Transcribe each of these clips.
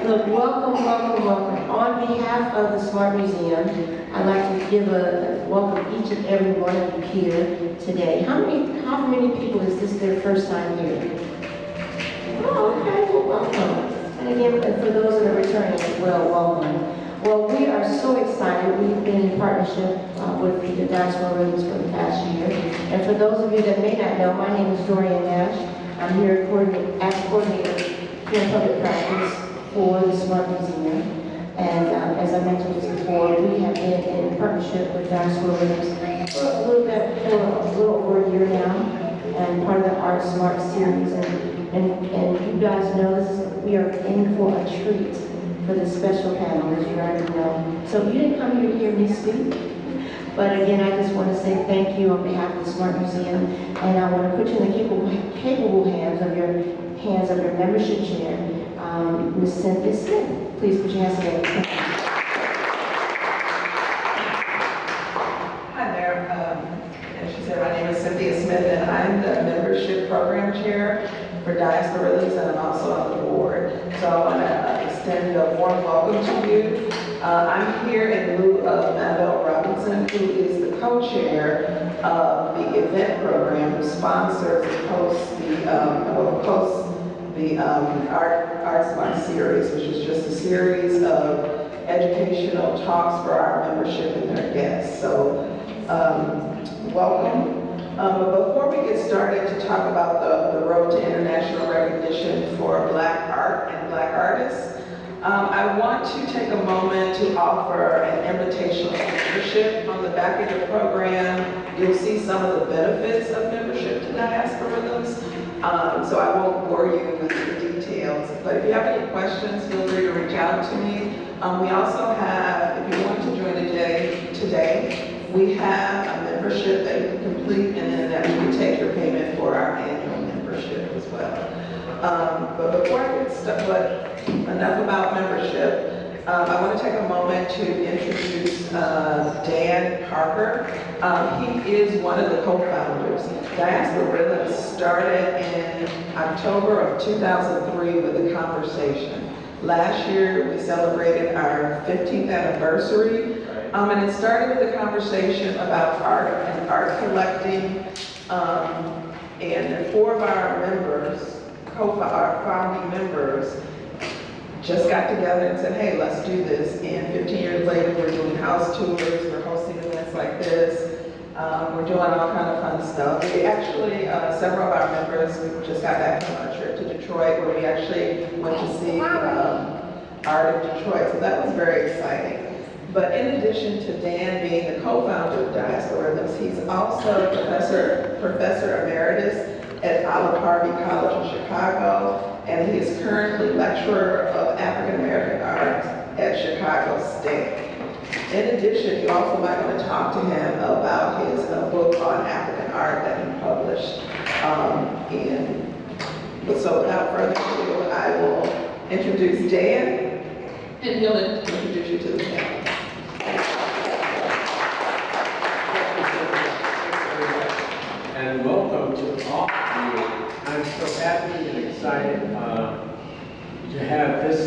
Look, welcome. On behalf of the Smart Museum, I'd like to give a welcome each and every one of you here today. How many people is this their first time here? Oh, okay, well, welcome. And again, for those that are returning as well, welcome. Well, we are so excited. We've been in partnership with the Diasporal for the past year. And for those of you that may not know, my name is Dorian Nash. I'm here as coordinator here in public practice for the Smart Museum. And as I mentioned just before, we have been in partnership with Diasporal for a little over a year now, and part of the Art Smart series. And you guys know we are in for a treat for this special panel, as you already know. So you didn't come here to hear me speak, but again, I just want to say thank you on behalf of the Smart Museum, and I want to put you in the capable hands of your membership chair, Ms. Cynthia Smith. Please put your hands together. Hi there. As she said, my name is Cynthia Smith, and I'm the membership program chair for Diasporal, and I'm also on the board. So I want to extend a warm welcome to you. I'm here in lieu of Annabelle Robinson, who is the co-chair of the event program, who sponsors and hosts the Art Smart series, which is just a series of educational talks for our membership and their guests. So welcome. But before we get started to talk about the road to international recognition for Black art and Black artists, I want to take a moment to offer an invitation to membership. On the back of your program, you'll see some of the benefits of membership to Diasporal. So I won't bore you with the details, but if you have any questions, feel free to reach out to me. We also have, if you want to join today, we have a membership that you can complete, and then that we can take your payment for our annual membership as well. But before I get started, enough about membership. I want to take a moment to introduce Dan Parker. He is one of the co-founders. Diasporal started in October of 2003 with a conversation. Last year, we celebrated our 15th anniversary, and it started with a conversation about art and art collecting, and 4 of our members, our founding members, just got together and said, hey, let's do this. And 15 years later, we're doing house tours, we're hosting events like this, we're doing all kind of fun stuff. We actually, several of our members, we just got back from a trip to Detroit where we actually went to see art in Detroit, so that was very exciting. But in addition to Dan being the co-founder of Diasporal, he's also professor emeritus at Olive Harvey College in Chicago, and he is currently lecturer of African American art at Chicago State. In addition, you also might want to talk to him about his book on African art that he published. So without further ado, I will introduce Dan, and he'll introduce you to the panel. And welcome to all of you. I'm so happy and excited to have this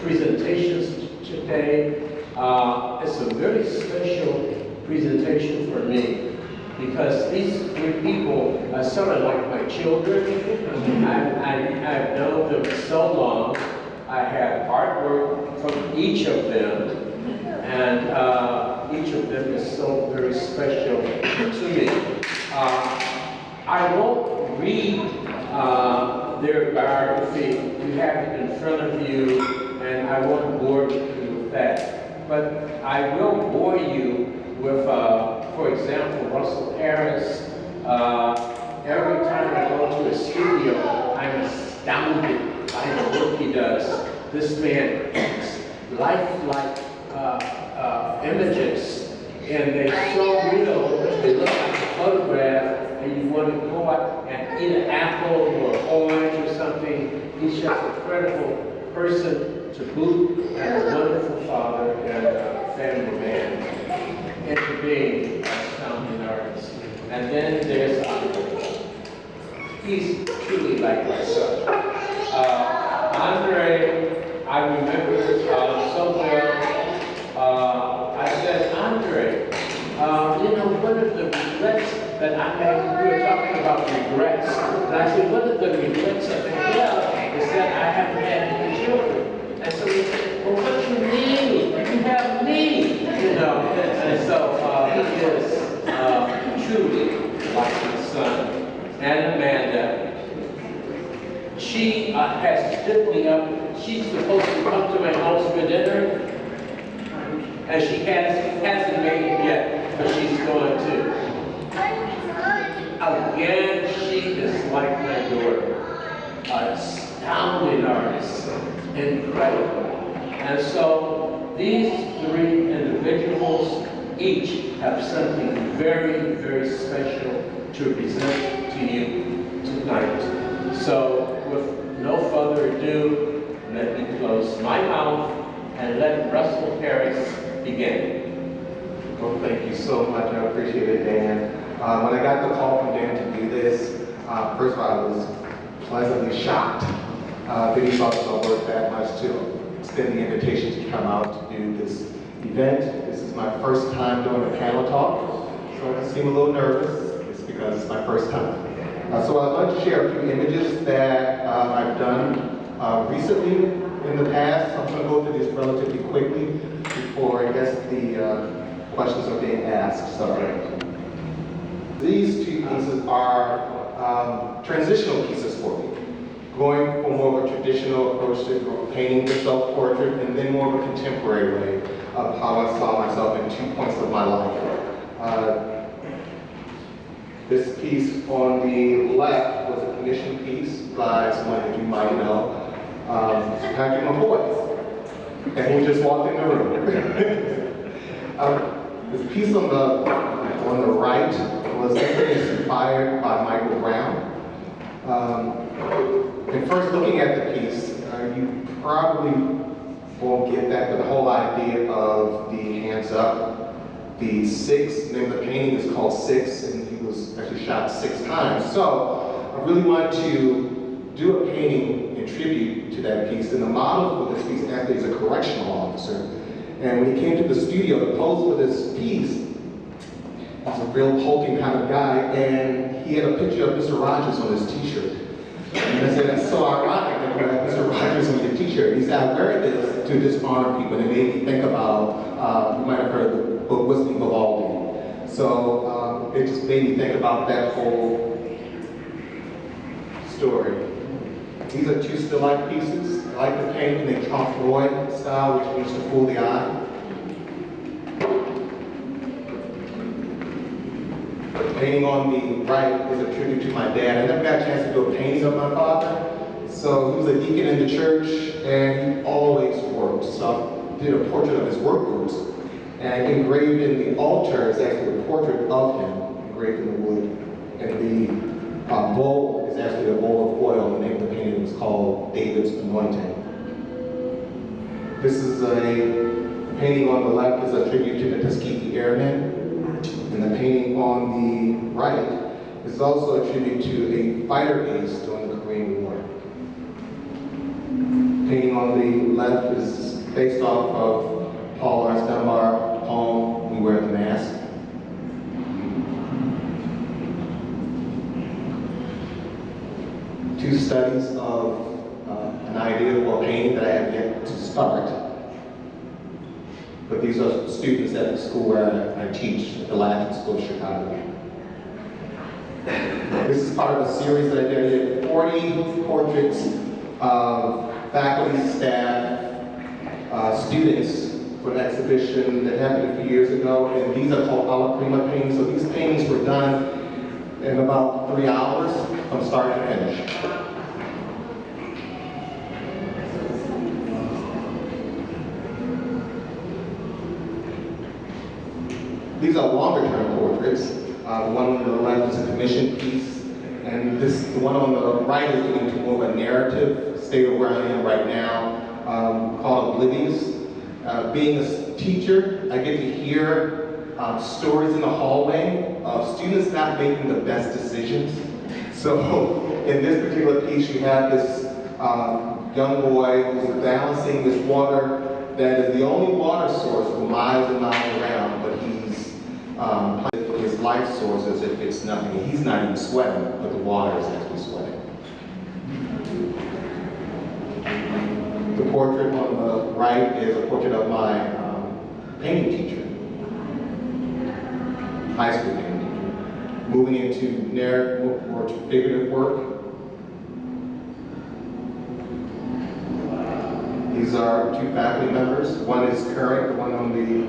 presentation today. It's a very special presentation for me because these 3 people are sort of like my children. I've known them so long. I have artwork from each of them, and each of them is so very special to me. I won't read their biography. You have it in front of you, and I won't bore you with that. But I will bore you with, for example, Russell Harris. Every time I go to a studio, I'm astounded by the work he does. This man makes lifelike images, and they're so real. They look like a photograph, and you want to go out and eat an apple or orange or something. He's just an incredible person to boot, and a wonderful father and a family man, into being a astounding artist. And then there's Andre. He's truly like my son. Andre, I remember so well, I said, Andre, you know, what are the regrets that I made? We were talking about regrets. And I said, what are the regrets of it? Well, he said, I haven't had any children. And so he said, well, what do you need? You have me, you know. And so he is truly like his son. And Amanda, she has stood me up. She's supposed to come to my house for dinner, and she hasn't made it yet, but she's going to. Again, she is like my daughter, astounding artist, incredible. And so these three individuals each have something very, very special to present to you tonight. So with no further ado, let me close my mouth and let Russell Harris begin. Well, thank you so much. I appreciate it, Dan. When I got the call from Dan to do this, first of all, I was pleasantly shocked that he thought it was worth that much to extend the invitation to come out to do this event. This is my first time doing a panel talk, so I seem a little nervous. It's because it's my first time. So I'd like to share a few images that I've done recently in the past. I'm going to go through these relatively quickly before I guess the questions are being asked. So these two pieces are transitional pieces for me, going for more of a traditional approach to painting the self-portrait and then more of a contemporary way of how I saw myself in 2 points of my life. This piece on the left was a commissioned piece by someone that you might know, Patrick McCoy, and he just walked in the room. This piece on the right was inspired by Michael Brown. And first looking at the piece, you probably won't get that, but the whole idea of the hands up, the six, the name of the painting is called Six, and he was actually shot 6 times. So I really wanted to do a painting in tribute to that piece, and the model for this piece actually is a correctional officer. And when he came to the studio to pose for this piece, he's a real hulking kind of guy, and he had a picture of Mr. Rogers on his t-shirt. And I said, that's so ironic that you have Mr. Rogers on your t-shirt. He said, I wear this to dishonor people, and it made me think about, you might have heard the book Whistling Vivaldi. So it just made me think about that whole story. These are 2 still life pieces. I like the painting in Trompe l'oeil style, which means to fool the eye. The painting on the right is a tribute to my dad. I never got a chance to do a painting of my father. So he was a deacon in the church, and he always worked. So I did a portrait of his work boots. And engraved in the altar is actually a portrait of him, engraved in the wood. And the bowl is actually a bowl of oil. The name of the painting was called David's Anointing. This is a painting on the left is a tribute to the Tuskegee Airmen. And the painting on the right is also a tribute to a fighter ace during the Korean War. The painting on the left is based off of Paul Laurence Dunbar poem, We Wear the Mask. Two studies of an idea for a painting that I have yet to start. But these are students at the school where I teach at the Latin School of Chicago. This is part of a series that I did 40 portraits of faculty, staff, students for an exhibition that happened a few years ago, and these are called alla prima paintings. So these paintings were done in about 3 hours from start to finish. These are longer-term portraits. The one on the left is a commissioned piece, and the one on the right is getting to more of a narrative state of where I am right now, called Oblivious. Being a teacher, I get to hear stories in the hallway of students not making the best decisions. So in this particular piece, you have this young boy who's balancing this water that is the only water source for miles and miles around, but he's his life source as if it's nothing. He's not even sweating, but the water is actually sweating. The portrait on the right is a portrait of my painting teacher, high school painting teacher, moving into narrative, more figurative work. These are two faculty members. One is current, the one on the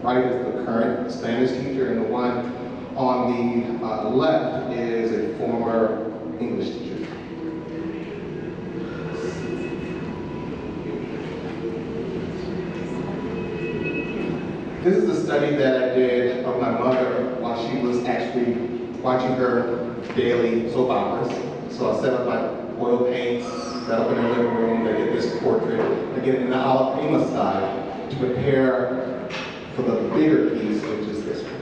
right is the current Spanish teacher, and the one on the left is a former English teacher. This is a study that I did of my mother while she was actually watching her daily soap operas. So I set up my oil paints, set up in her living room, I did this portrait, again in the Ala Prima style, to prepare for the bigger piece, which is this one.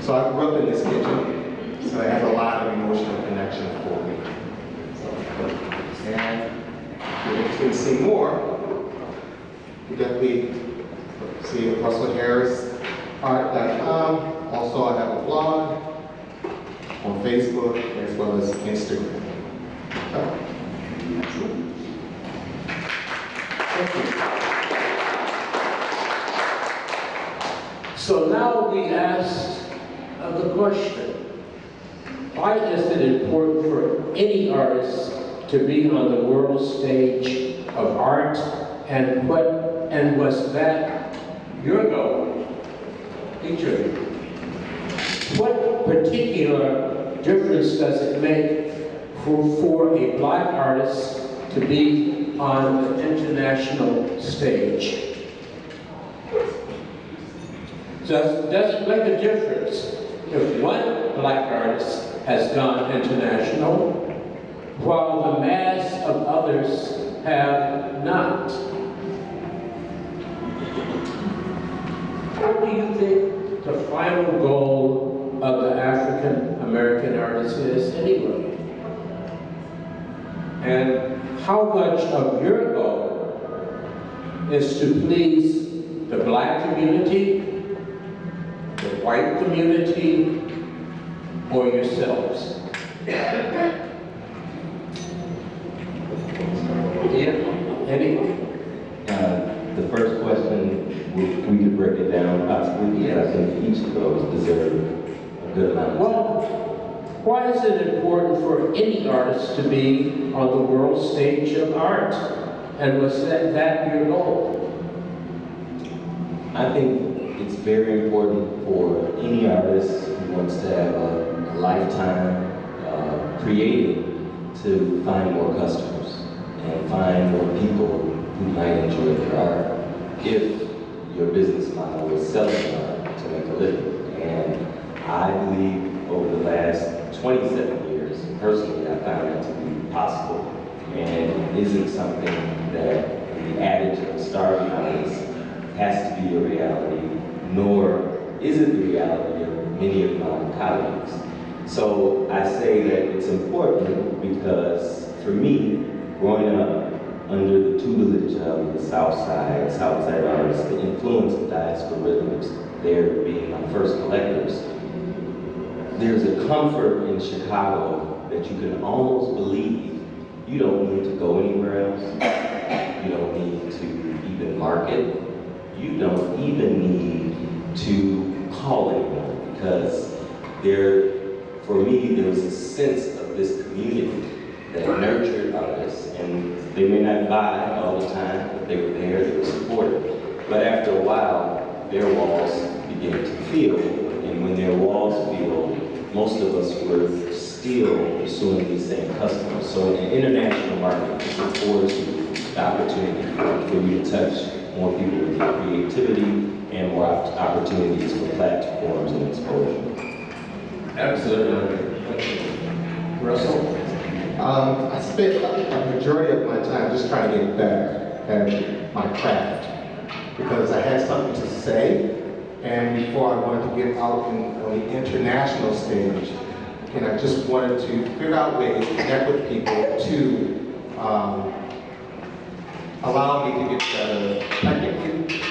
So I grew up in this kitchen, so it has a lot of emotional connection for me. So, and if you're interested in seeing more, you definitely see Russell Harris art.com. Also, I have a blog on Facebook as well as Instagram. Thank you. So now we ask the question, why is it important for any artist to be on the world stage of art, and was that your goal, each of you? What particular difference does it make for a Black artist to be on the international stage? Does it make a difference if one Black artist has gone international while the mass of others have not? What do you think the final goal of the African American artist is anyway? And how much of your goal is to please the Black community, the white community, or yourselves? Yeah, any? The first question, we could break it down possibly, because I think each of those deserve a good amount of time. Well, why is it important for any artist to be on the world stage of art? And was that your goal? I think it's very important for any artist who wants to have a lifetime creating to find more customers and find more people who might enjoy their art if your business model is selling art to make a living. And I believe over the last 27 years, personally, I found that to be possible. And it isn't something that the adage of starving artists has to be a reality, nor is it the reality of many of my colleagues. So I say that it's important because for me, growing up under the tutelage of the Southside artists, the influence of Diasporal, there being my first collectors, there's a comfort in Chicago that you can almost believe you don't need to go anywhere else. You don't need to even market. You don't even need to call anyone, because for me, there was a sense of this community that nurtured artists, and they may not buy all the time, but they were there, they were supported. But after a while, their walls began to feel, and when their walls feel, most of us were still pursuing these same customers. So in the international market, it affords you the opportunity for you to touch more people with your creativity and more opportunities for platforms and exposure. Absolutely. Russell? I spent a majority of my time just trying to get better at my craft, because I had something to say, and before I wanted to get out on the international stage, and I just wanted to figure out ways to connect with people to allow me to get better technically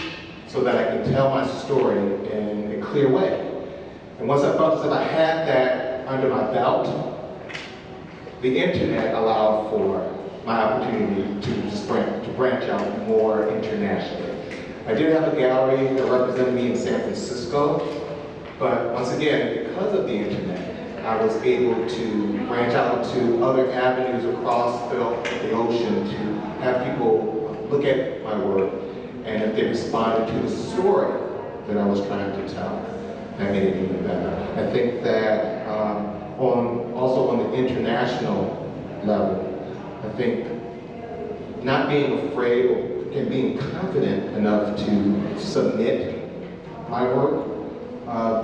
so that I can tell my story in a clear way. And once I felt as if I had that under my belt, the internet allowed for my opportunity to branch out more internationally. I did have a gallery that represented me in San Francisco, but once again, because of the internet, I was able to branch out to other avenues across the ocean to have people look at my work, and if they responded to the story that I was trying to tell, that made it even better. I think that also on the international level, I think not being afraid and being confident enough to submit my work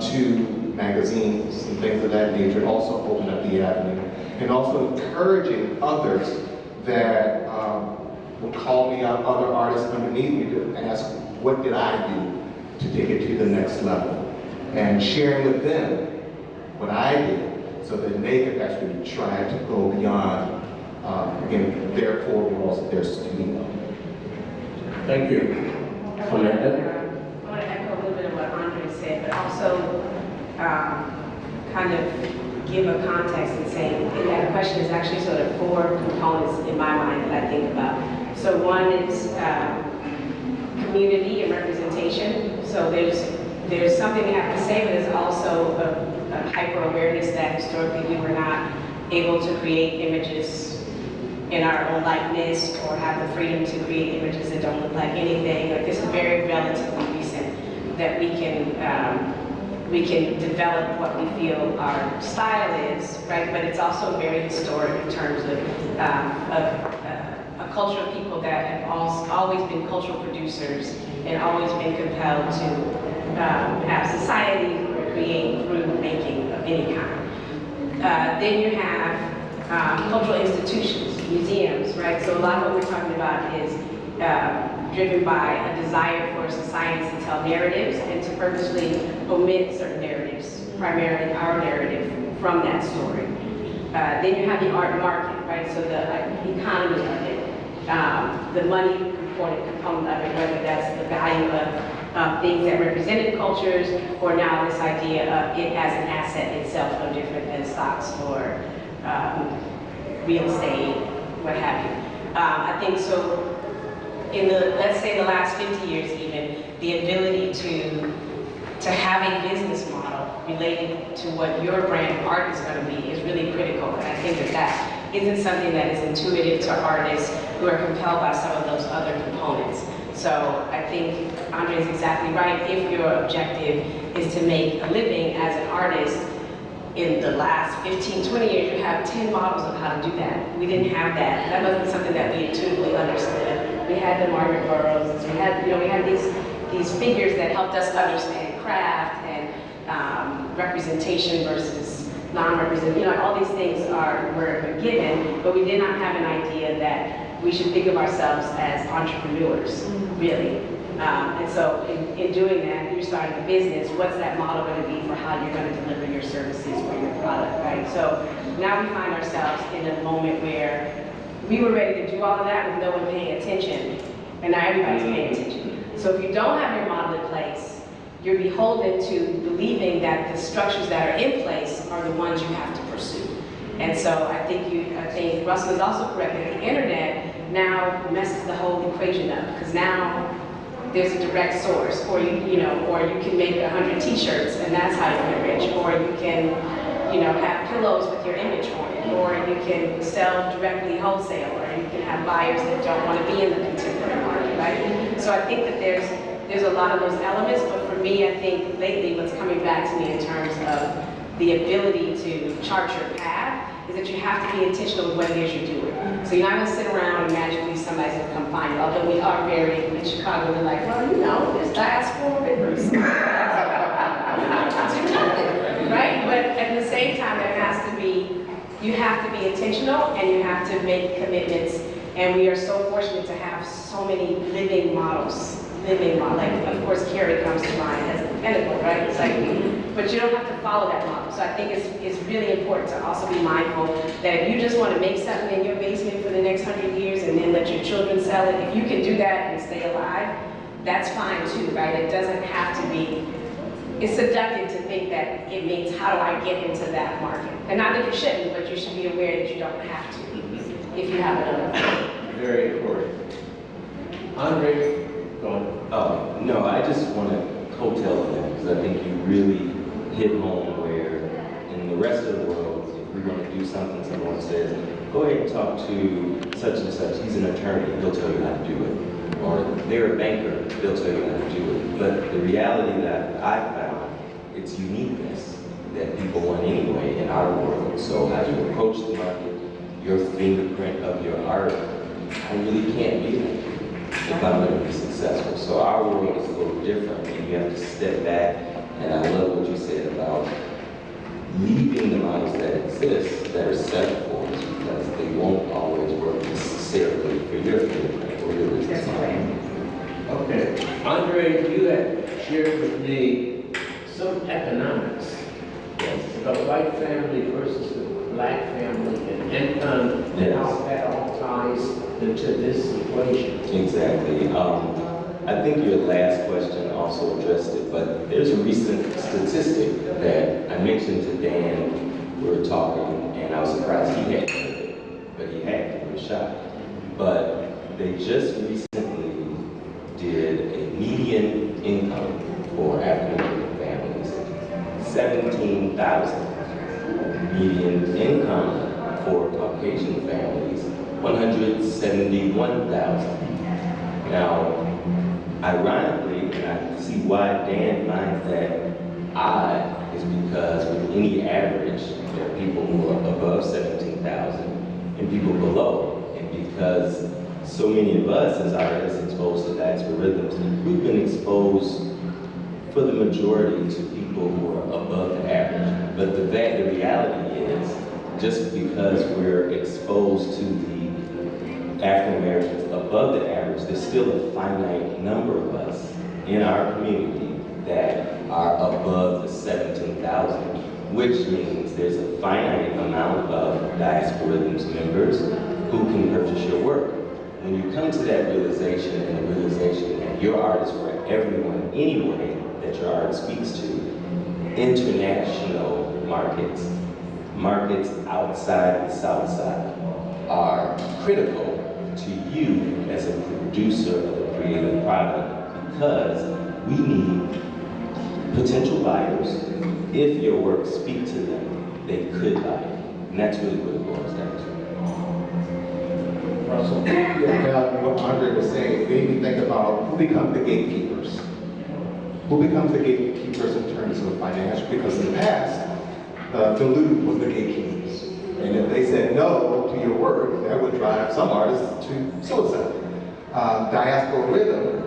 to magazines and things of that nature also opened up the avenue. And also encouraging others that would call me up, other artists underneath me, to ask, what did I do to take it to the next level? And sharing with them what I did so that they could actually try to go beyond, again, their four walls of their studio. Thank you. I want to echo a little bit of what Andre said, but also kind of give a context and say, in that question is actually sort of four components in my mind that I think about. So one is community and representation. So there's something we have to say, but there's also a hyper-awareness that historically we were not able to create images in our own likeness or have the freedom to create images that don't look like anything. Like, this is very relatively recent that we can develop what we feel our style is, right? But it's also very historic in terms of a culture of people that have always been cultural producers and always been compelled to have society create through making of any kind. Then you have cultural institutions, museums, right? So a lot of what we're talking about is driven by a desire for societies to tell narratives and to purposely omit certain narratives, primarily our narrative, from that story. Then you have the art market, right? So the economy of it, the money component of it, whether that's the value of things that represented cultures, or now this idea of it as an asset itself, no different than stocks or real estate, what have you. I think so. In let's say the last 50 years, even the ability to have a business model related to what your brand art is going to be is really critical. And I think that isn't something that is intuitive to artists who are compelled by some of those other components. So I think Andre is exactly right. If your objective is to make a living as an artist, in the last 15, 20 years, you have 10 models of how to do that. We didn't have that. That wasn't something that we intuitively understood. We had the Margaret Burroughs, we had these figures that helped us understand craft and representation versus non-representation. All these things were given, but we did not have an idea that we should think of ourselves as entrepreneurs, really. And so in doing that, you're starting a business. What's that model going to be for how you're going to deliver your services or your product, right? So now we find ourselves in a moment where we were ready to do all of that with no one paying attention, and now everybody's paying attention. So if you don't have your model in place, you're beholden to believing that the structures that are in place are the ones you have to pursue. And so I think Russell is also correct that the internet now messes the whole equation up, because now there's a direct source, or you can make 100 T-shirts and that's how you get rich, or you can, have pillows with your image on it, or you can sell directly wholesale, or you can have buyers that don't want to be in the contemporary market, right? So I think that there's a lot of those elements, but for me, I think lately what's coming back to me in terms of the ability to chart your path is that you have to be intentional with what it is you're doing. So you're not going to sit around and magically somebody's going to come find you. Although we are very, in Chicago, we're like, well, there's diasporal rivers. Do nothing, right? But at the same time, you have to be intentional and you have to make commitments. And we are so fortunate to have so many living models. Like, of course, Carrie comes to mind as edible, right? It's like, but you don't have to follow that model. So I think it's really important to also be mindful that if you just want to make something in your basement for the next 100 years and then let your children sell it, if you can do that and stay alive, that's fine too, right? It doesn't have to be, it's seductive to think that it means how do I get into that market? And not that you shouldn't, but you should be aware that you don't have to if you have another. Very important. Andre, go on. No, I just want to coattail on that because I think you really hit home where in the rest of the world, if we want to do something, someone says, go ahead and talk to such and such, he's an attorney, he'll tell you how to do it. Or they're a banker, they'll tell you how to do it. But the reality that I found, it's uniqueness that people want anyway in our world. So how you approach the market, your fingerprint of your art, I really can't be like you if I'm going to be successful. So our world is a little different, and you have to step back. And I love what you said about leaving the models that exist that are set for us because they won't always work necessarily for your fingerprint or your business model. Okay. Andre, you had shared with me some economics. Yes. The white family versus the black family and income, and how that all ties into this equation. Exactly. I think your last question also addressed it, but there's a recent statistic that I mentioned to Dan. We were talking, and I was surprised he hadn't heard it, but he had. He was shocked. But they just recently did a median income for African American families, $17,000. Median income for Caucasian families, $171,000. Now, ironically, and I see why Dan finds that odd, is because with any average, there are people who are above 17,000 and people below. And because so many of us as artists exposed to diaspora rhythms, we've been exposed for the majority to people who are above the average. But the reality is, just because we're exposed to the African Americans above the average, there's still a finite number of us in our community that are above the 17,000, which means there's a finite amount of Diaspora Rhythms members who can purchase your work. When you come to that realization and the realization that your art is for everyone anyway, that your art speaks to, international markets, markets outside the South Side are critical to you as a producer of a creative product because we need potential buyers. If your work speaks to them, they could buy it. And that's really what it boils down to. Russell, yeah, what Andre was saying made me think about who becomes the gatekeepers. Who becomes the gatekeepers in terms of financial? Because in the past, the loot was the gatekeepers. And if they said no to your work, that would drive some artists to suicide. Diaspora Rhythm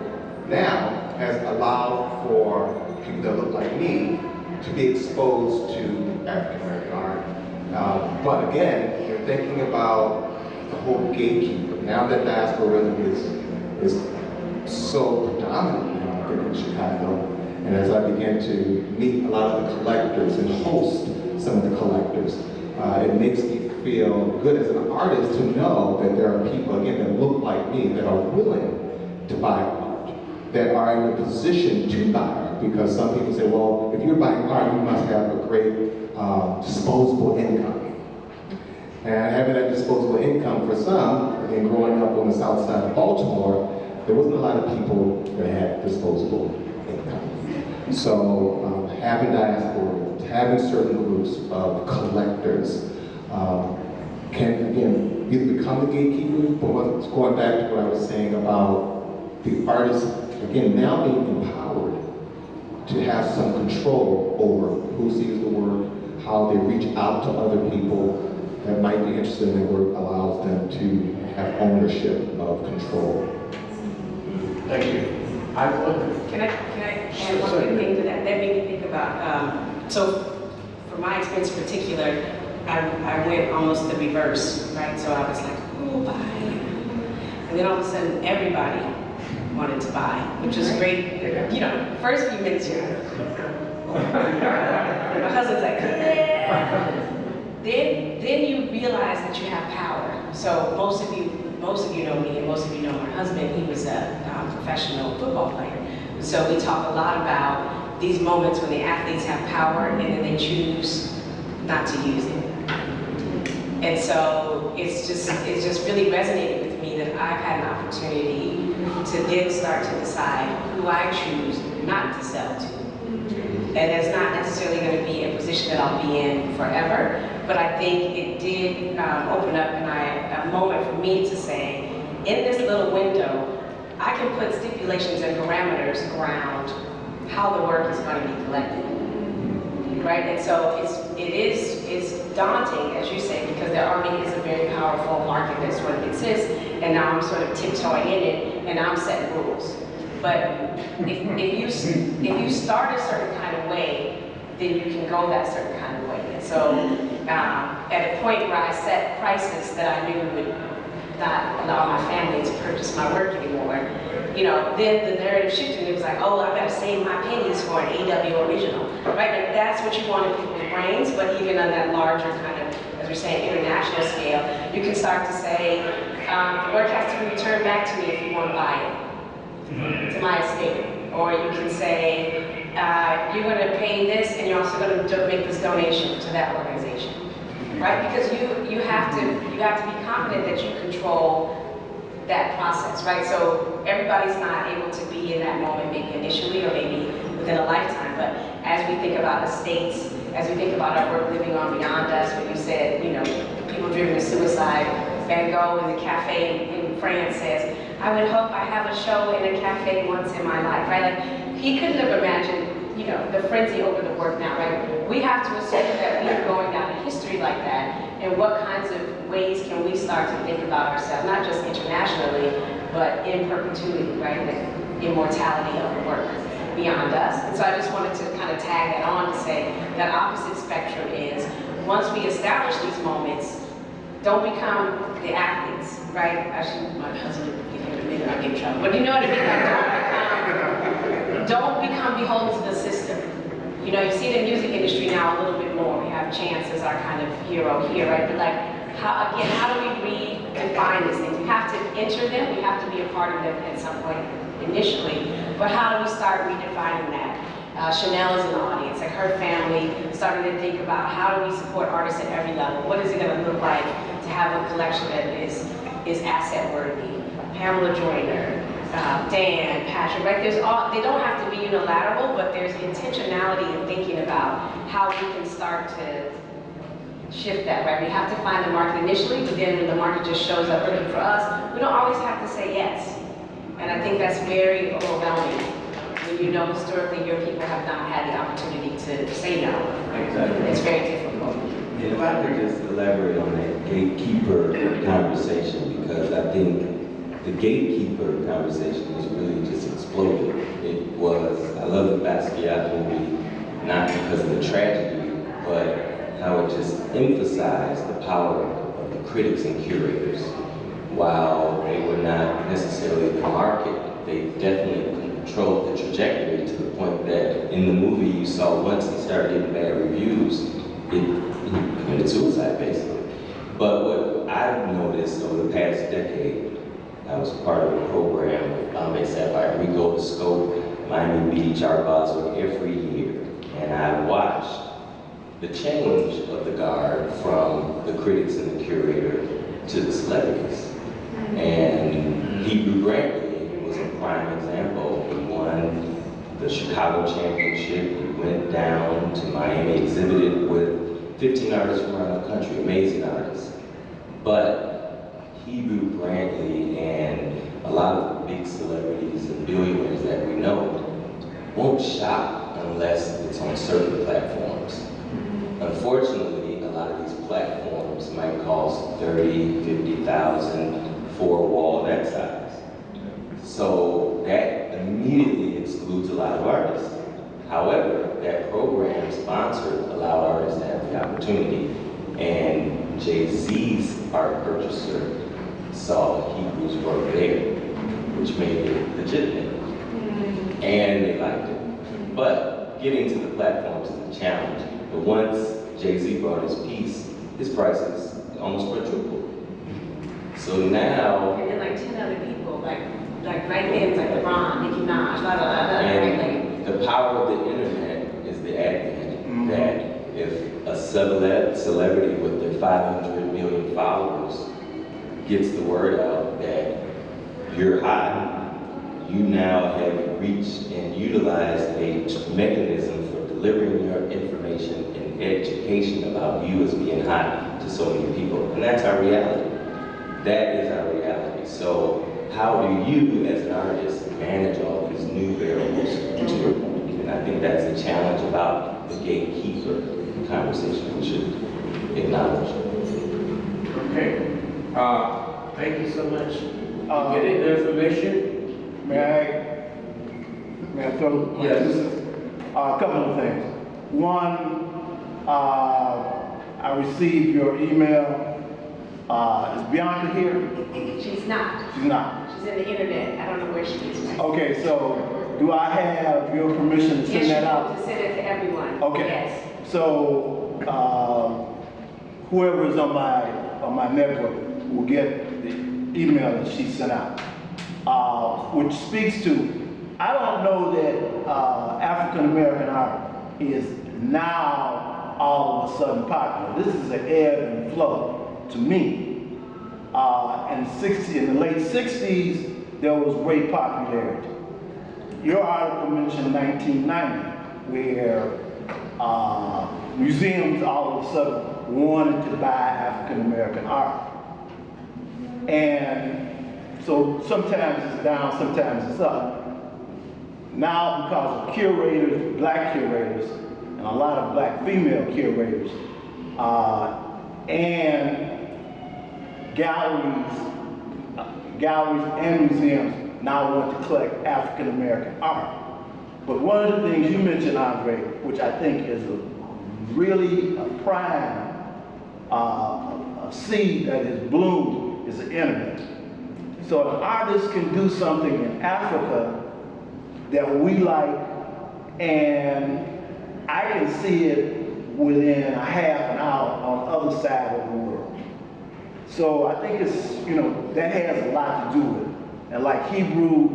now has allowed for people that look like me to be exposed to African American art. But again, you're thinking about the whole gatekeeper. Now that Diaspora Rhythm is so predominant now in Chicago, and as I began to meet a lot of the collectors and host some of the collectors, it makes me feel good as an artist to know that there are people, again, that look like me, that are willing to buy art, that are in a position to buy art, because some people say, well, if you're buying art, you must have a great disposable income. And having that disposable income for some, again, growing up on the south side of Baltimore, there wasn't a lot of people that had disposable income. So having diaspora, having certain groups of collectors can, again, either become the gatekeeper, but what's going back to what I was saying about the artists, again, now being empowered to have some control over who sees the work, how they reach out to other people that might be interested in their work, allows them to have ownership of control. Thank you. I wonder. Can I add one quick thing to that? That made me think about, so for my experience in particular, I went almost the reverse, right? So I was like, oh, bye. And then all of a sudden, everybody wanted to buy, which was great. You know, first few minutes, you're my husband's like, yeah. Then you realize that you have power. So most of you know me, and most of you know my husband. He was a professional football player. So we talk a lot about these moments when the athletes have power and then they choose not to use it. And so it's just really resonated with me that I've had an opportunity to then start to decide who I choose not to sell to. And it's not necessarily going to be a position that I'll be in forever, but I think it did open up a moment for me to say, in this little window, I can put stipulations and parameters around how the work is going to be collected, right? And so it's daunting, as you say, because there already is a very powerful market that sort of exists, and now I'm sort of tiptoeing in it, and I'm setting rules. But if you start a certain kind of way, then you can go that certain kind of way. And so at a point where I set prices that I knew would not allow my family to purchase my work anymore, you know, then the narrative shifted. It was like, oh, I better save my pennies for an AW original, right? And that's what you want in people's brains, but even on that larger kind of, as we're saying, international scale, you can start to say, the work has to be returned back to me if you want to buy it. To my estate. Or you can say, you're going to pay this and you're also going to make this donation to that organization. Right? Because you have to be confident that you control that process, right? So everybody's not able to be in that moment maybe initially or maybe within a lifetime, but as we think about estates, as we think about our work living on beyond us, when you said, you know, people driven to suicide, Van Gogh in the cafe in France says, I would hope I have a show in a cafe once in my life, right? Like, he couldn't have imagined, you know, the frenzy over the work now, right? We have to assume that we are going down in history like that, and what kinds of ways can we start to think about ourselves, not just internationally, but in perpetuity, right? The immortality of the work beyond us. And so I just wanted to kind of tag that on to say that opposite spectrum is, once we establish these moments, don't become the athletes, right? Actually, my husband, maybe I'll get in trouble. But you know what I mean? Like, don't become beholden to the system. You know, you see it in the music industry now a little bit more. We have Chance as our kind of hero here, right? But like, how do we redefine these things? We have to enter them. We have to be a part of them at some point initially. But how do we start redefining that? Chanel is in the audience, like her family started to think about how do we support artists at every level? What is it going to look like to have a collection that is asset worthy? Pamela Joyner, Dan, Patrick, right? They don't have to be unilateral, but there's intentionality in thinking about how we can start to shift that, right? We have to find the market initially, but then when the market just shows up looking for us, we don't always have to say yes. And I think that's very overwhelming. When you know historically your people have not had the opportunity to say no. Exactly. It's very difficult. And if I could just elaborate on that gatekeeper conversation, because I think the gatekeeper conversation has really just exploded. It was, I love the Basquiat movie, not because of the tragedy, but how it just emphasized the power of the critics and curators. While they were not necessarily the market, they definitely controlled the trajectory to the point that in the movie you saw once he started getting bad reviews, he committed suicide basically. But what I've noticed over the past decade, I was part of a program with Bombay Sapphire. We go to Scope, Miami Beach, Art Basel every year, and I watched the change of the guard from the critics and the curator to the celebrities. And Hebrew Brantley was a prime example. He won the Chicago Championship. He went down to Miami, exhibited with 15 artists from around the country, amazing artists. But Hebrew Brantley and a lot of the big celebrities and billionaires that we know won't shop unless it's on certain platforms. Unfortunately, a lot of these platforms might cost $30,000, $50,000 for a wall that size. So that immediately excludes a lot of artists. However, that program sponsored allowed artists to have the opportunity. And Jay-Z's art purchaser saw Hebrew's work there. which made it legitimate. And they liked it. But getting to the platforms is a challenge. But once Jay-Z brought his piece, his prices almost quadrupled. So now, And then like 10 other people, like right there, it's like LeBron, Nicki Minaj, blah, blah, blah, blah, right? and the power of the internet is the advent that if a celebrity with their 500 million followers gets the word out that you're hot, you now have reached and utilized a mechanism for delivering your information and education about you as being hot to so many people. And that's our reality. That is our reality. So how do you, as an artist, manage all these new variables to your point? And I think that's the challenge about the gatekeeper conversation we should acknowledge. Okay. Thank you so much. Getting the information? May I throw? Yes. A couple of things. One, I received your email. Is Bianca here? She's not. She's not. She's in the internet. I don't know where she is right now. Okay, so do I have your permission to send that out? Yes, you need to send it to everyone. Okay. Yes. So whoever is on my network will get the email that she sent out, which speaks to. I don't know that African American art is now all of a sudden popular. This is an ebb and flow to me. In the late 60s, there was great popularity. Your article mentioned 1990, where museums all of a sudden wanted to buy African American art. And so sometimes it's down, sometimes it's up. Now, because of curators, black curators, and a lot of black female curators, and galleries and museums now want to collect African American art. But one of the things you mentioned, Andre, which I think is really a prime a seed that is bloomed, is the internet. So an artist can do something in Africa that we like, and I can see it within a half an hour on the other side of the world. So I think it's, that has a lot to do with it. And like Hebrew,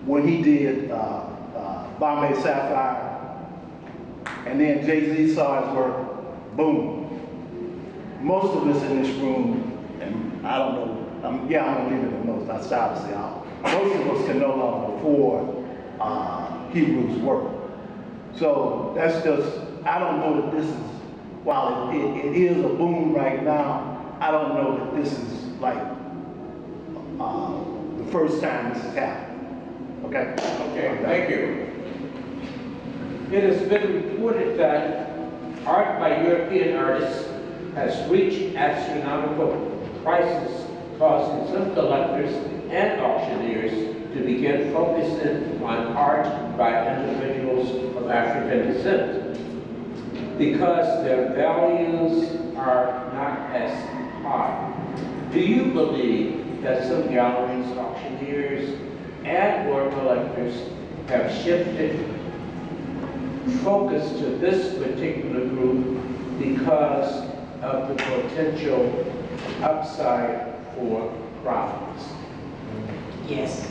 when he did Bombay Sapphire, and then Jay-Z saw his work, boom. Most of us in this room, and I don't know, I'm gonna leave it at most, I started to say all. Most of us can no longer afford Hebrew's work. So that's just, I don't know that this is, while it is a boom right now, I don't know that this is like the first time this has happened. Okay? Okay, thank you. It has been reported that art by European artists has reached astronomical prices, causing some collectors and auctioneers to begin focusing on art by individuals of African descent, because their values are not as high. Do you believe that some galleries, auctioneers, and/or collectors have shifted focus to this particular group because of the potential upside for profits? Yes.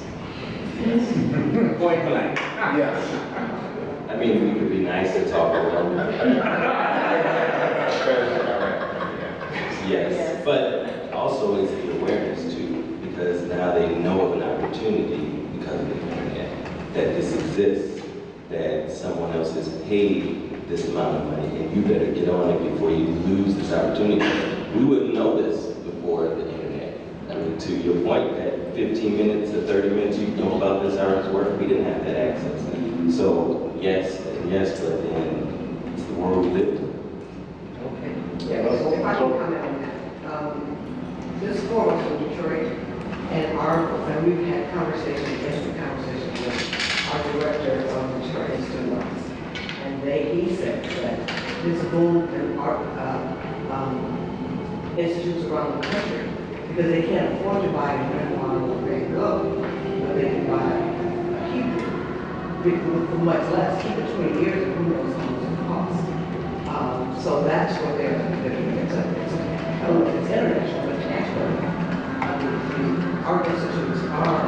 Point blank. Yes. I mean, we could be nice and talk around. Yes, but also it's the awareness too, because now they know of an opportunity because of the internet, that this exists, that someone else has paid this amount of money, and you better get on it before you lose this opportunity. We wouldn't know this before the internet. I mean, to your point, that 15 minutes or 30 minutes you know about this artist's work, we didn't have that access. So yes, and yes, but then it's the world we live in. Yeah, if I can comment on that. This forum is from Detroit, and we've had conversations, instant conversations with our director of Detroit Institute of Arts. And he said that this boom in art institutes around the country because they can't afford to buy a memoir or Van Gogh, but they can buy a Hebrew for much less, keep it 20 years, and who knows how much it costs. So that's what they're I don't know if it's international, but national. The art institutes are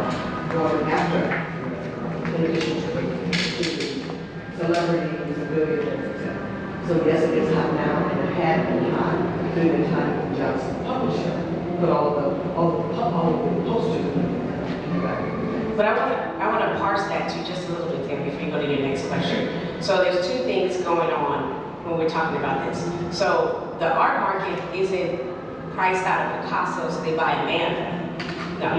going after, in addition to celebrities, billionaires, etc. So yes, it is hot now, and it had been hot during the time of Johnson Publisher, but all the posters. But I want to parse that to just a little bit there before you go to your next question. So there's two things going on when we're talking about this. So the art market isn't priced out of Picasso so they buy Amanda. No.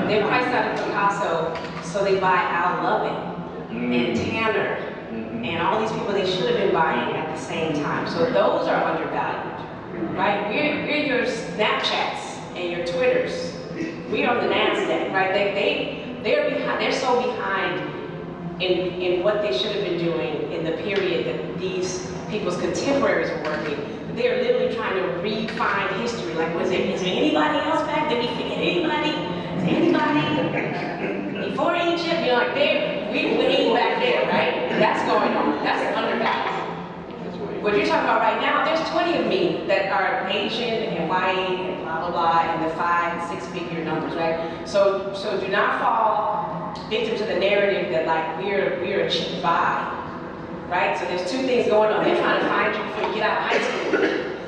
They're priced out of Picasso so they buy Al Lovett and Tanner and all these people they should have been buying at the same time. So those are undervalued, right? We're your Snapchats and your Twitters. We are the NASDAQ, right? They're behind. They're so behind in what they should have been doing in the period that these people's contemporaries were working. They're literally trying to refine history. Like, is there anybody else back? Did we forget anybody? Is there anybody before Egypt? You know, like we're way back there, right? That's going on. That's undervalued. What you're talking about right now, there's 20 of me that are Asian and white and blah, blah, blah, and the 5 and 6 figure numbers, right? So do not fall victim to the narrative that like we're a cheap buy, right? So there's two things going on. They're trying to find you before you get out of high school.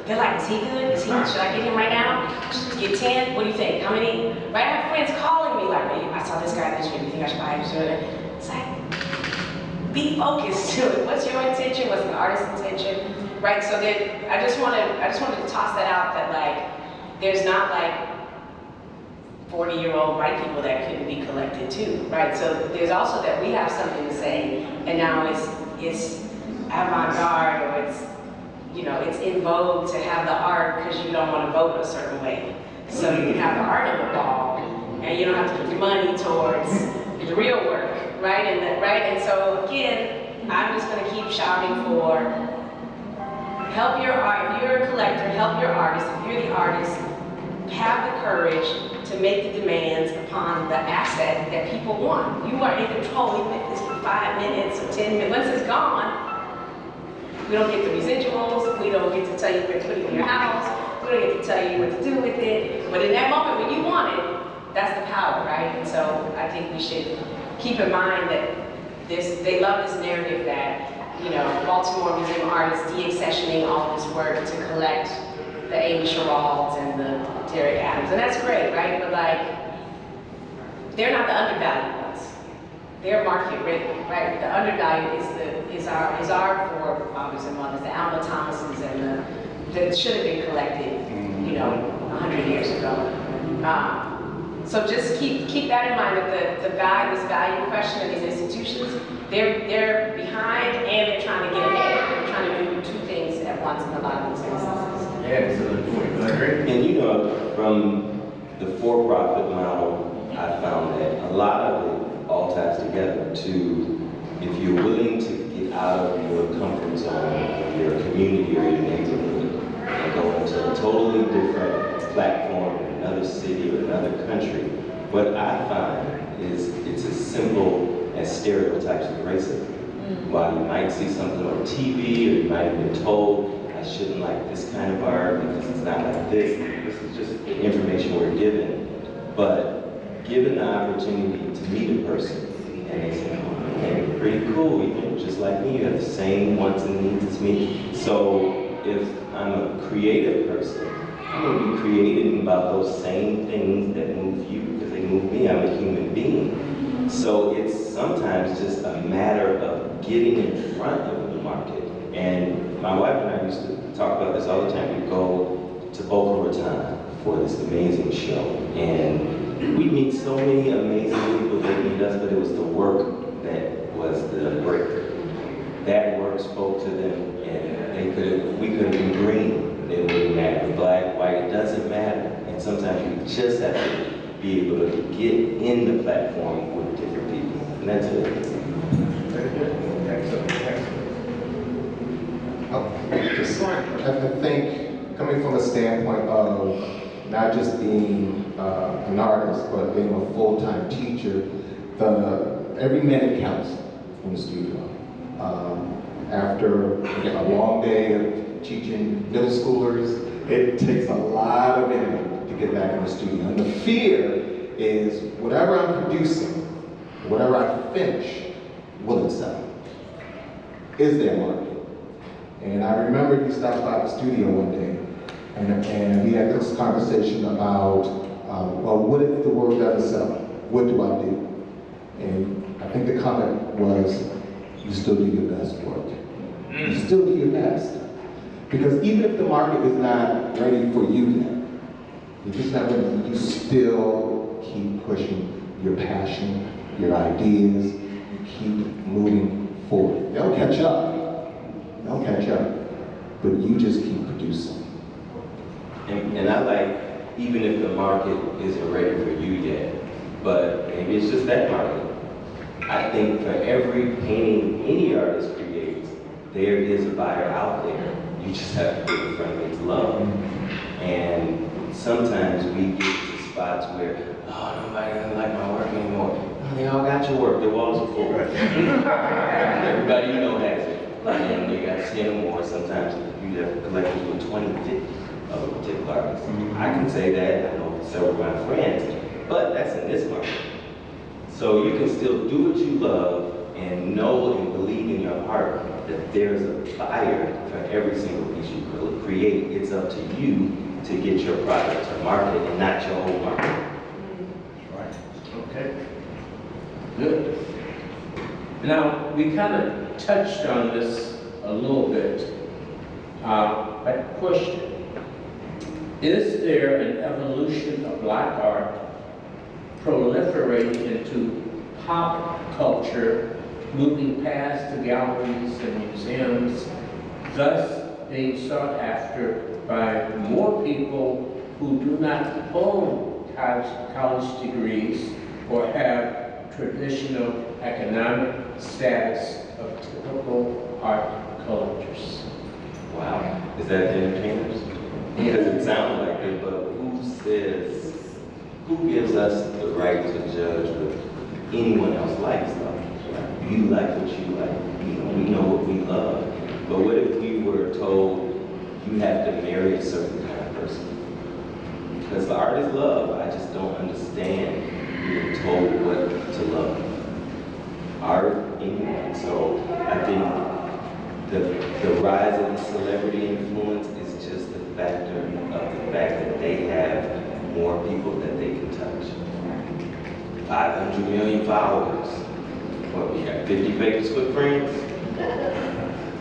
They're like, is he good? Should I get him right now? Get 10? What do you think? How many? Right? I have friends calling me like, hey, I saw this guy this year. Do you think I should buy him? It's like, be focused to it. What's your intention? What's the artist's intention? Right? So I just wanted to toss that out that like there's not like 40-year-old white people that couldn't be collected too, right? So there's also that we have something to say, and now it's avant-garde or it's in vogue to have the art because you don't want to vote a certain way. So you can have the art on the wall, and you don't have to put your money towards the real work. Right? And so again, I'm just going to keep shouting for help your art. If you're a collector, help your artist. If you're the artist, have the courage to make the demands upon the asset that people want. You are in control, even if it's for 5 minutes or 10 minutes. Once it's gone, we don't get the residuals. We don't get to tell you where to put it in your house. We don't get to tell you what to do with it. But in that moment when you want it, that's the power, right? And so I think we should keep in mind that they love this narrative that, Baltimore Museum artists de-accessioning all this work to collect the Amy Sheralds and the Derek Adams, and that's great, right? But like, they're not the undervalued ones. They're market rate, right? The undervalued is our forefathers and mothers, the Alma Thomases and that should have been collected, 100 years ago. So just keep that in mind that this value question of these institutions, they're behind and they're trying to get ahead. They're trying to do two things at once in a lot of these instances. Yeah, excellent point. I agree. And from the for-profit model, I found that a lot of it all ties together to if you're willing to get out of your comfort zone, your community or your neighborhood, and go into a totally different platform in another city or another country, what I find is it's as simple as stereotypes of racism. While you might see something on TV or you might have been told, I shouldn't like this kind of art because it's not like this. This is just information we're given. But given the opportunity to meet a person and they say, oh, man, you're pretty cool, you just like me, you have the same wants and needs as me. So if I'm a creative person, I'm going to be creative about those same things that move you because they move me. I'm a human being. So it's sometimes just a matter of getting in front of the market. And my wife and I used to talk about this all the time. We'd go to Boca Raton for this amazing show. And we'd meet so many amazing people that meet us, but it was the work that was the breakthrough. That work spoke to them, and we could have been green. It wouldn't matter, black, white, it doesn't matter. And sometimes you just have to be able to get in the platform with different people. And that's it. Very good. Excellent. I think, coming from a standpoint of not just being an artist, but being a full-time teacher, every minute counts in the studio. After again, a long day of teaching middle schoolers, it takes a lot of energy to get back in the studio. And the fear is whatever I'm producing, whatever I finish, will it sell? Is there a market? And I remember he stopped by the studio one day, and we had this conversation about, well, what if the work doesn't sell? What do I do? And I think the comment was, you still do your best work. You still do your best. Because even if the market is not ready for you yet, if it's not ready, you still keep pushing your passion, your ideas, you keep moving forward. They'll catch up. They'll catch up. But you just keep producing. And I like, even if the market isn't ready for you yet, but maybe it's just that market. I think for every painting any artist creates, there is a buyer out there. You just have to put in front of its love. And sometimes we get to spots where, oh, nobody doesn't like my work anymore. Oh, they all got your work, their walls are full. Everybody you know has it. And they got 10 or more. Sometimes you have collectors with 20, 50 of a particular artist. I can say that, I know several of my friends, but that's in this market. So you can still do what you love and know and believe in your heart that there's a buyer for every single piece you create. It's up to you to get your product to market and not your whole market. Right. Okay. Good. Now, we kind of touched on this a little bit. But question, is there an evolution of black art proliferating into pop culture, moving past the galleries and museums, thus being sought after by more people who do not own college degrees or have traditional economic status of typical art collectors? Wow. Is that the entertainers? Because it sounds like it, but who gives us the right to judge what anyone else likes though? You like what you like. We know what we love. But what if we were told you have to marry a certain kind of person? Because the art is love. I just don't understand being told what to love. Art, anyone. So I think the rise of the celebrity influence is just the factor of the fact that they have more people that they can touch. 500 million followers. What, we got 50 Facebook friends?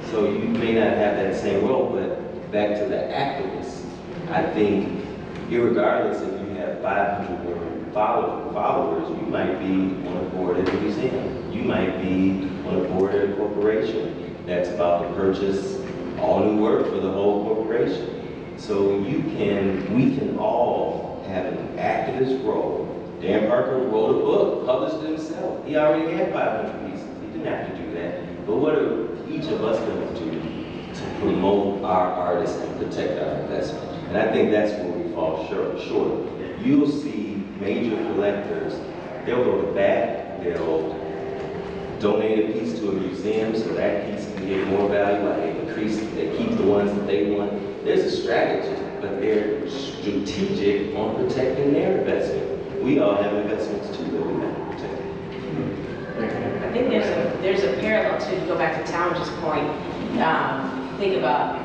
So you may not have that same role, but back to the activists, I think irregardless if you have 500 million followers, you might be on a board at a museum. You might be on a board at a corporation that's about to purchase all new work for the whole corporation. So we can all have an activist role. Dan Parker wrote a book, published it himself. He already had 500 pieces. He didn't have to do that. But what are each of us going to do to promote our artists and protect our investment? And I think that's where we fall short. You'll see major collectors, they'll go to bat, they'll donate a piece to a museum so that piece can get more value, they keep the ones that they want. There's a strategy, but they're strategic on protecting their investment. We all have investments too that we have to protect. I think there's a parallel to go back to Talmadge's point. Think about,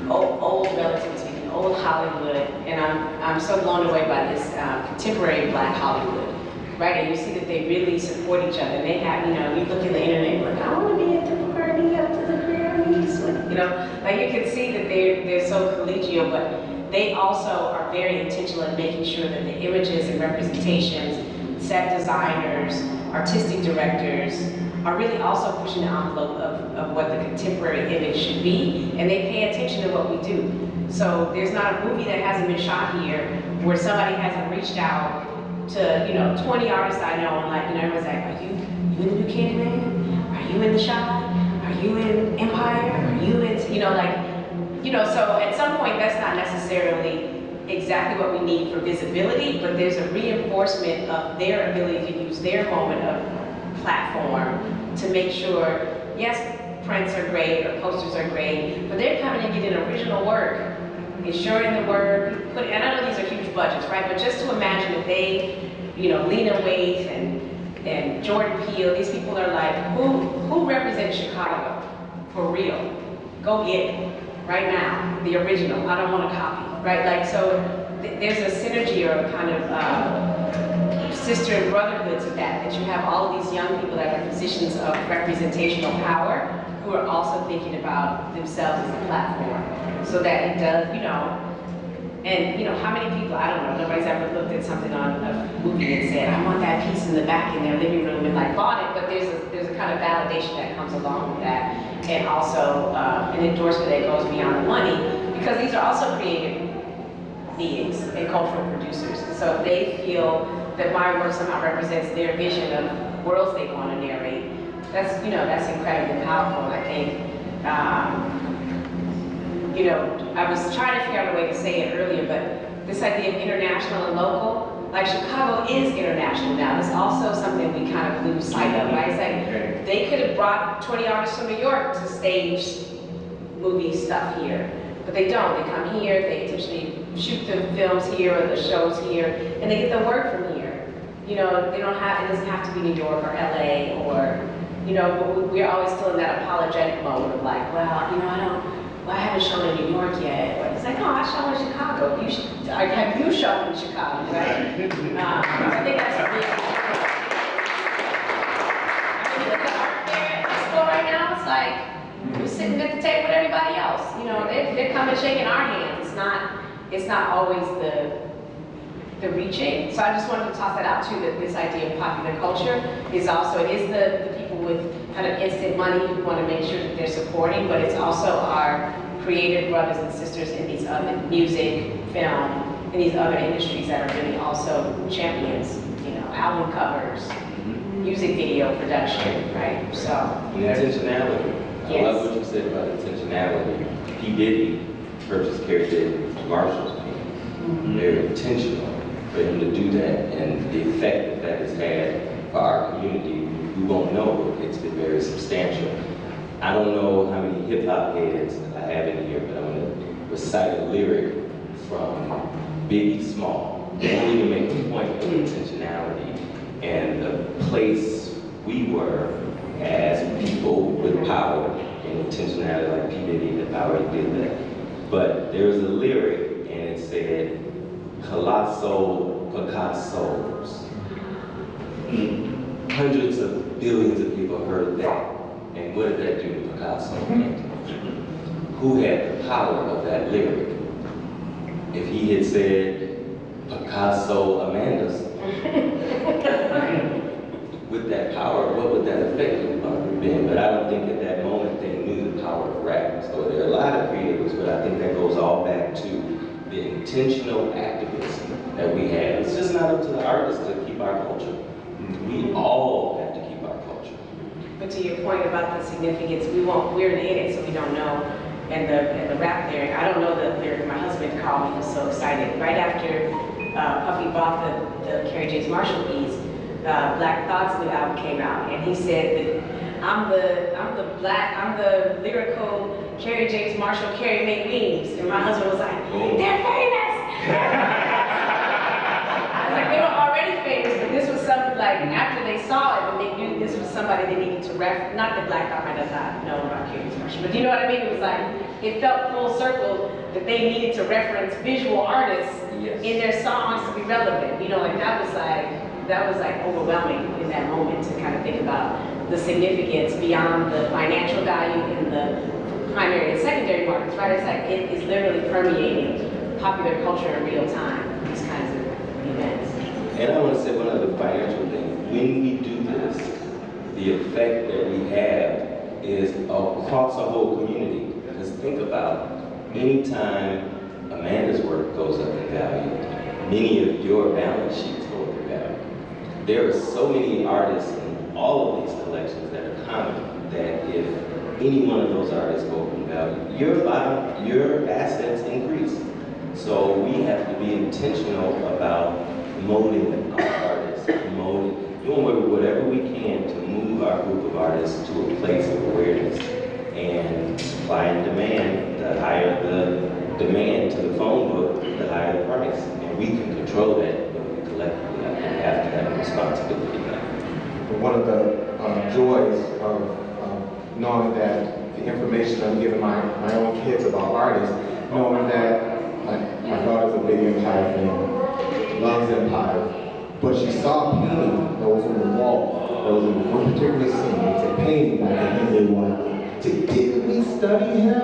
old relativity, old Hollywood, and I'm so blown away by this contemporary Black Hollywood, right? And you see that they really support each other. They have, you look at the internet, like, I want to be at the party after the Grammys, like you can see that they're so collegial, but they also are very intentional in making sure that the images and representations, set designers, artistic directors, are really also pushing the envelope of what the contemporary image should be, and they pay attention to what we do. So there's not a movie that hasn't been shot here where somebody hasn't reached out to 20 artists I know, and everyone's like, are you in the new Candyman? Are you in The Shot? Are you in Empire? Are you in, you know, so at some point that's not necessarily exactly what we need for visibility, but there's a reinforcement of their ability to use their moment of platform to make sure, yes, prints are great or posters are great, but they're coming and getting original work, ensuring the work, and I know these are huge budgets, right? But just to imagine that they, you know, Lena Waithe and Jordan Peele, these people are like, who represents Chicago for real? Go get it right now, the original. I don't want a copy, right? Like, so there's a synergy or a kind of sister and brotherhood to that you have all of these young people that are in positions of representational power who are also thinking about themselves as a platform, so that it does, you know, and you know, how many people, I don't know, nobody's ever looked at something on a movie and said, I want that piece in the back in their living room and like bought it, but there's a kind of validation that comes along with that, and also an endorsement that goes beyond the money, because these are also creative beings and cultural producers. So if they feel that my work somehow represents their vision of worlds they want to narrate, that's, you know, that's incredibly powerful. I think, you know, I was trying to figure out a way to say it earlier, but this idea of international and local, like Chicago is international now. It's also something we kind of lose sight of, right? It's like they could have brought 20 artists from New York to stage movie stuff here, but they don't. They come here, they intentionally shoot the films here or the shows here, and they get the work from here. You know, they don't have, it doesn't have to be New York or LA or, you know, but we're always still in that apologetic mode of like, well, you know, I haven't shown in New York yet. But it's like, oh, I show in Chicago. You should, have you shown in Chicago, right? I think that's a big deal. I mean, look at art fair at Expo right now. It's like, we're sitting at the table with everybody else. You know, they're coming shaking our hands. It's not always the reaching. So I just wanted to toss that out too, that this idea of popular culture is also, it is the people with kind of instant money who want to make sure that they're supporting, but it's also our creative brothers and sisters in these other music, film, and these other industries that are really also champions, you know, album covers, music video production, right? So. Intentionality. I love what you said about intentionality. P. Diddy purchased Carrie J. Marshall's piece. Very intentional for him to do that, and the effect that has had for our community, we won't know. It's been very substantial. I don't know how many hip-hop heads I have in here, but I'm going to recite a lyric from Biggie Small. They don't even make the point of intentionality and the place we were as people with power and intentionality, like P. Diddy, the power he did that. But there was a lyric, and it said, Colossal Picassos. Hundreds of billions of people heard that. And what did that do to Picasso? Who had the power of that lyric? If he had said, Picasso Amanda's, with that power, what would that effect have been? But I don't think at that moment they knew the power of rap. So there are a lot of creatives, but I think that goes all back to the intentional activism that we have. It's just not up to the artists to keep our culture. We all have to keep our culture. But to your point about the significance, we're in it, so we don't know. And the rap lyric, I don't know the lyric. My husband called me, he was so excited. Right after Puffy bought the Carrie J. Marshall piece, Black Thought's new album came out, and he said that I'm the lyrical Carrie J. Marshall, Carrie Mae Weems. And my husband was like, they're famous! I was like, they were already famous, but this was something like, after they saw it, when they knew this was somebody they needed to reference, not that Black Thought might not know about Carrie J. Marshall, but you know what I mean? It was like, it felt full circle that they needed to reference visual artists in their songs to be relevant. You know, like that was like overwhelming in that moment to kind of think about the significance beyond the financial value in the primary and secondary markets, right? It's like it is literally permeating popular culture in real time, these kinds of events. And I want to say one other financial thing. When we do this, the effect that we have is across a whole community. Because think about anytime Amanda's work goes up in value, many of your balance sheets go up in value. There are so many artists in all of these collections that are common that if any one of those artists go from value, your assets increase. So we have to be intentional about promoting our artists, doing whatever we can to move our group of artists to a place of awareness. And supply and demand, the higher the demand to the phone book, the higher the price. And we can control that, but we collectively have to have a responsibility for that. One of the joys of knowing that the information I'm giving my own kids about artists, knowing that my daughter's a big Empire fan, loves Empire, but she saw a painting that was on the wall, that was in one particular scene. It's a painting by Kahinde Wile. Did we study him?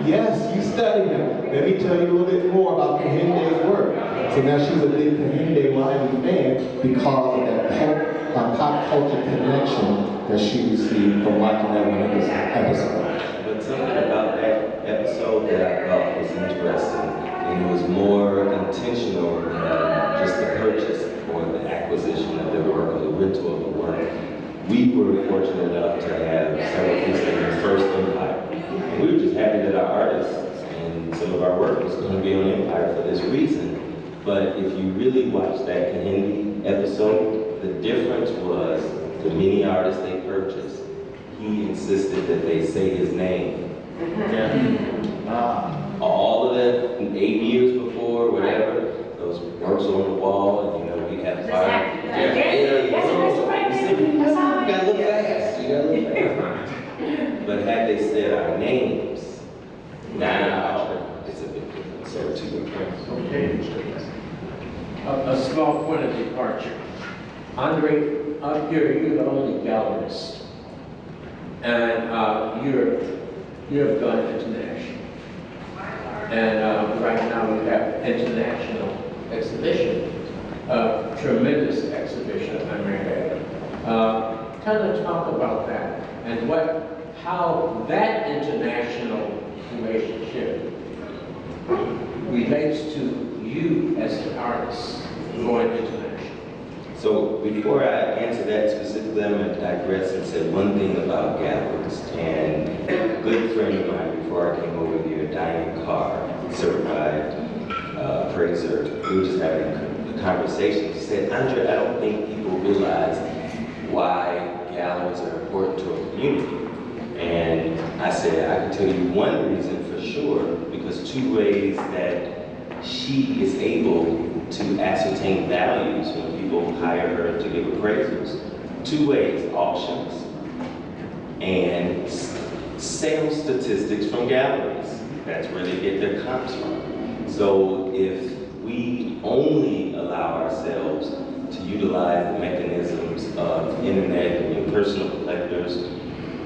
Yes, you studied him. Let me tell you a little bit more about Kahinde's work. So now she's a big Kahinde Wile fan because of that pop culture connection that she received from watching that one episode. But something about that episode that I thought was interesting, and it was more intentional than just the purchase or the acquisition of the work or the rental of the work. We were fortunate enough to have several pieces in the first Empire. And we were just happy that our artists and some of our work was going to be on Empire for this reason. But if you really watch that Kahinde episode, the difference was the many artists they purchased, he insisted that they say his name. All of that, 8 years before, whatever, those works on the wall, and we have fire. You gotta look fast. But had they said our names, now it's a bit different. So two different. Okay. A small point of departure. Andre, up here, you're the only gallerist. And you have gone international. And right now we have international exhibition, tremendous exhibition, I may add. Kind of talk about that and how that international relationship relates to you as an artist going international. So before I answer that specifically, I'm going to digress and say one thing about galleries. And a good friend of mine before I came over here, Diane Carr, certified appraiser, we were just having a conversation. She said, Andre, I don't think people realize why galleries are important to a community. And I said, I can tell you one reason for sure, because two ways that she is able to ascertain values when people hire her to give appraisals. Two ways: auctions and sales statistics from galleries. That's where they get their comps from. So if we only allow ourselves to utilize the mechanisms of internet and personal collectors,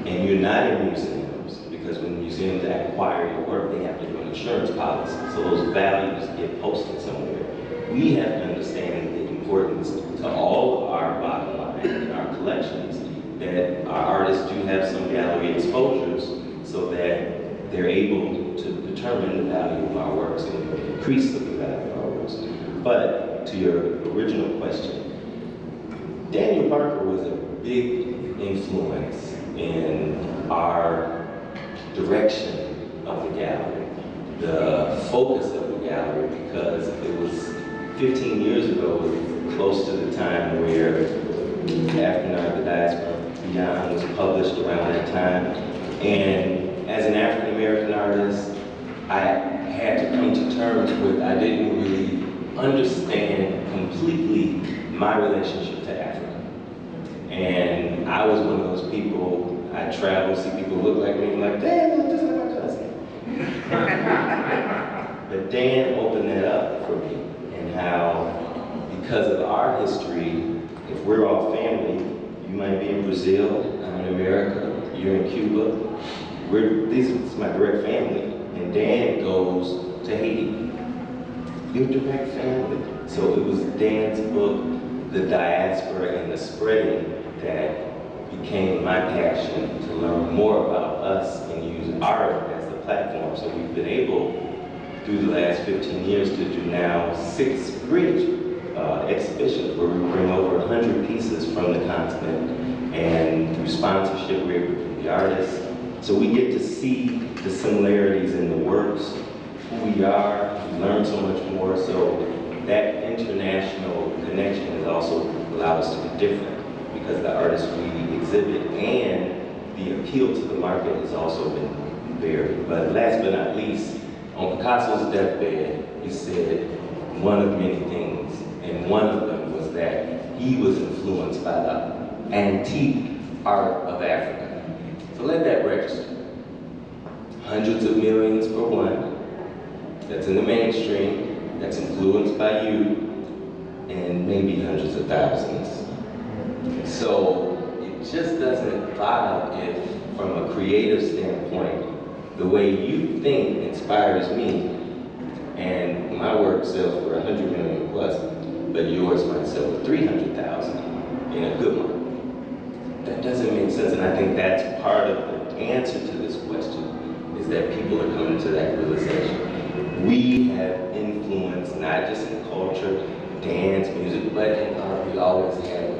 and you're not in museums, because when museums acquire your work, they have to do an insurance policy. So those values get posted somewhere. We have to understand the importance to all of our bottom line in our collections that our artists do have some gallery exposures so that they're able to determine the value of our works and increase the value of our works. But to your original question, Daniel Parker was a big influence in our direction of the gallery, the focus of the gallery, because it was 15 years ago, was close to the time where After the Diasporal Beyond was published around that time. And as an African American artist, I had to come to terms with, I didn't really understand completely my relationship to Africa. And I was one of those people, I travel, see people look like me, I'm like, damn, look just like my cousin. But Dan opened that up for me, and how, because of our history, if we're all family, you might be in Brazil, I'm in America, you're in Cuba, this is my direct family, and Dan goes to Haiti. Your direct family. So it was Dan's book, The Diaspora and the Spreading, that became my passion to learn more about us and use art as the platform. So we've been able, through the last 15 years, to do now 6 bridge exhibitions where we bring over 100 pieces from the continent, and through sponsorship we're able to bring the artists So we get to see the similarities in the works, who we are, we learn so much more. So that international connection has also allowed us to be different because the artists we exhibit and the appeal to the market has also been varied. But last but not least, on Picasso's deathbed, he said one of many things, and one of them was that he was influenced by the antique art of Africa. So let that register. Hundreds of millions for one, that's in the mainstream, that's influenced by you, and maybe hundreds of thousands. So it just doesn't vibe if, from a creative standpoint, the way you think inspires me, and my work sells for 100 million plus, but yours might sell for 300,000 in a good one. That doesn't make sense, and I think that's part of the answer to this question, is that people are coming to that realization. We have influence, not just in culture, dance, music, but in art. We always have